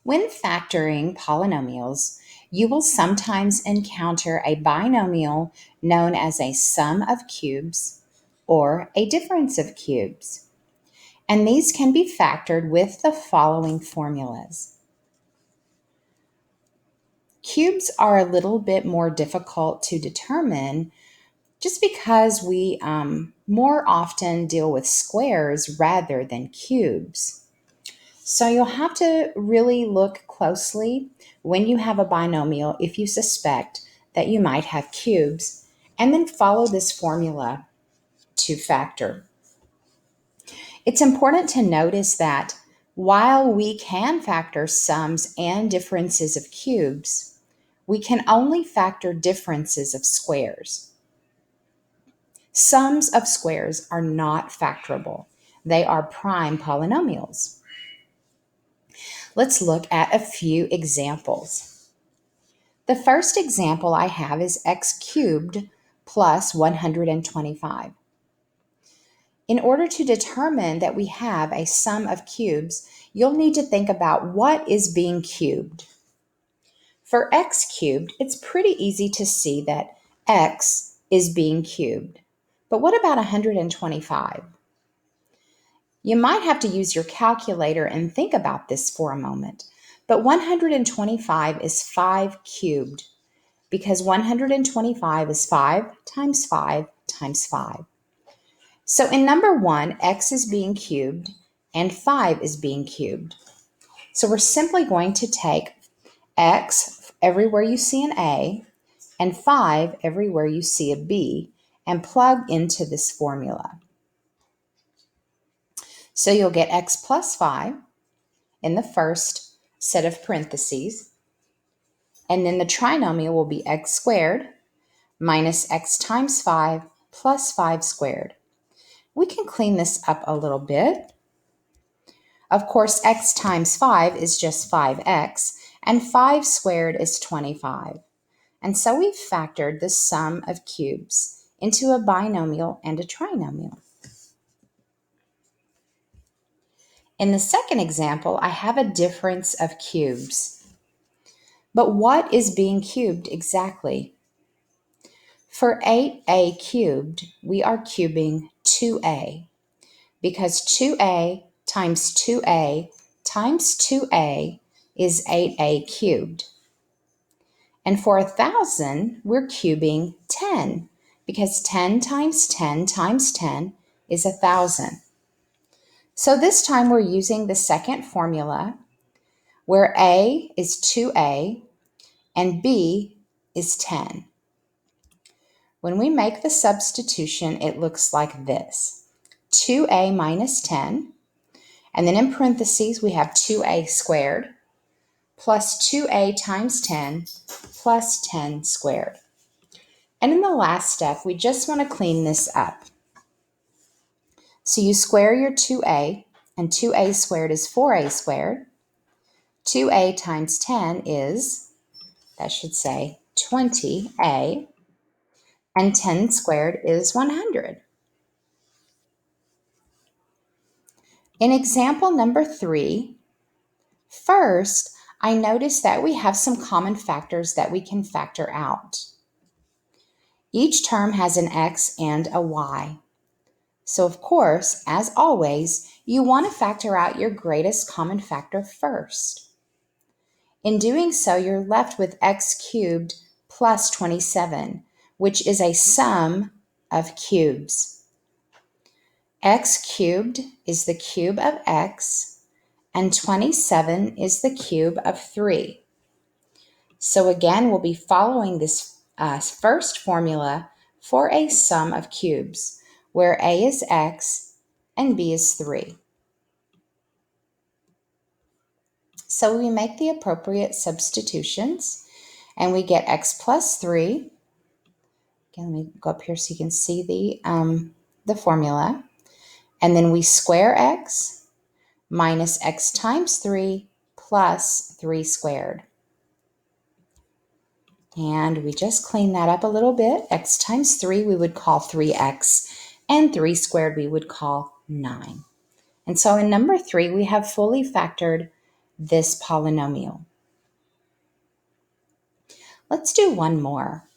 When factoring polynomials, you will sometimes encounter a binomial known as a sum of cubes or a difference of cubes. And these can be factored with the following formulas. Cubes are a little bit more difficult to determine just because we more often deal with squares rather than cubes. So you'll have to really look closely when you have a binomial if you suspect that you might have cubes, and then follow this formula to factor. It's important to notice that while we can factor sums and differences of cubes, we can only factor differences of squares. Sums of squares are not factorable. They are prime polynomials. Let's look at a few examples. The first example I have is x cubed plus 125. In order to determine that we have a sum of cubes, you'll need to think about what is being cubed. For x cubed, it's pretty easy to see that x is being cubed. But what about 125? You might have to use your calculator and think about this for a moment. But 125 is 5 cubed because 125 is 5 times 5 times 5. So in number 1, x is being cubed and 5 is being cubed. So we're simply going to take x everywhere you see an A and 5 everywhere you see a B and plug into this formula. So you'll get x plus 5 in the first set of parentheses, and then the trinomial will be x squared minus x times 5 plus 5 squared. We can clean this up a little bit. Of course, x times 5 is just 5x, and 5 squared is 25. And so we've factored the sum of cubes into a binomial and a trinomial. In the second example, I have a difference of cubes. But what is being cubed exactly? For 8a cubed, we are cubing 2a because 2a times 2a times 2a is 8a cubed. And for 1,000, we're cubing 10 because 10 times 10 times 10 is 1,000. So this time we're using the second formula where a is 2a and b is 10. When we make the substitution, it looks like this. 2a minus 10, and then in parentheses we have 2a squared plus 2a times 10 plus 10 squared. And in the last step, we just want to clean this up. So you square your 2a, and 2a squared is 4a squared. 2a times 10 is, that should say, 20a, and 10 squared is 100. In example number 3, first, I noticed that we have some common factors that we can factor out. Each term has an x and a y. So of course, as always, you want to factor out your greatest common factor first. In doing so, you're left with x cubed plus 27, which is a sum of cubes. X cubed is the cube of x, and 27 is the cube of 3. So again, we'll be following this first formula for a sum of cubes, where a is x and b is 3. So we make the appropriate substitutions, and we get x plus 3. Again, let me go up here so you can see the formula. And then we square x minus x times 3 plus 3 squared. And we just clean that up a little bit. X times 3 we would call 3x, and 3 squared we would call 9. And so in number 3, we have fully factored this polynomial. Let's do one more.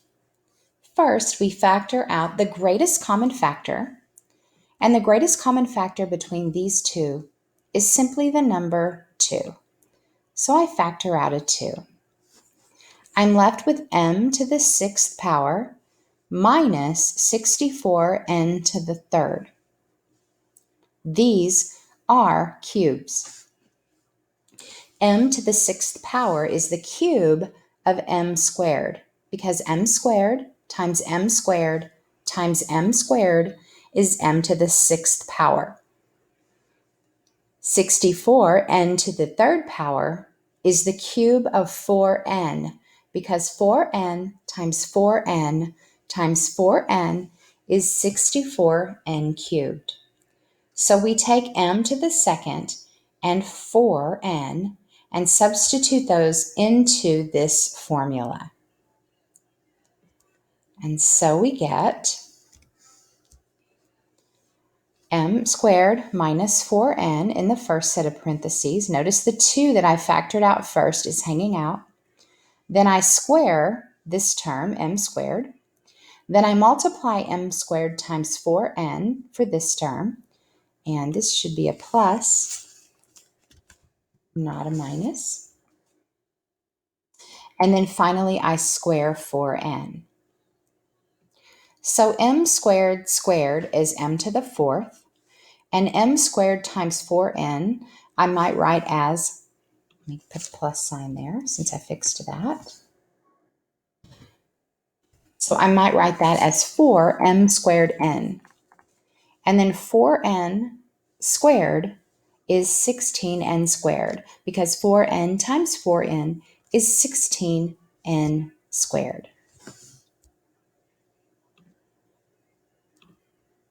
First, we factor out the greatest common factor, and the greatest common factor between these two is simply the number 2. So I factor out a 2. I'm left with m to the 6th power minus 64n to the 3rd. These are cubes. M to the 6th power is the cube of m squared, because m squared times m squared times m squared is m to the 6th power. 64n to the 3rd power is the cube of 4n, because 4n times 4n times 4n is 64n cubed. So we take m to the 2nd and 4n and substitute those into this formula. And so we get m squared minus 4n in the first set of parentheses. Notice the 2 that I factored out first is hanging out. Then I square this term, m squared. Then I multiply m squared times 4n for this term. And this should be a plus, not a minus. And then finally, I square 4n. So m squared squared is m to the 4th. And m squared times 4n, I might write as, let me put a plus sign there since I fixed that. So I might write that as 4m squared n. And then 4n squared is 16n squared, because 4n times 4n is 16n squared.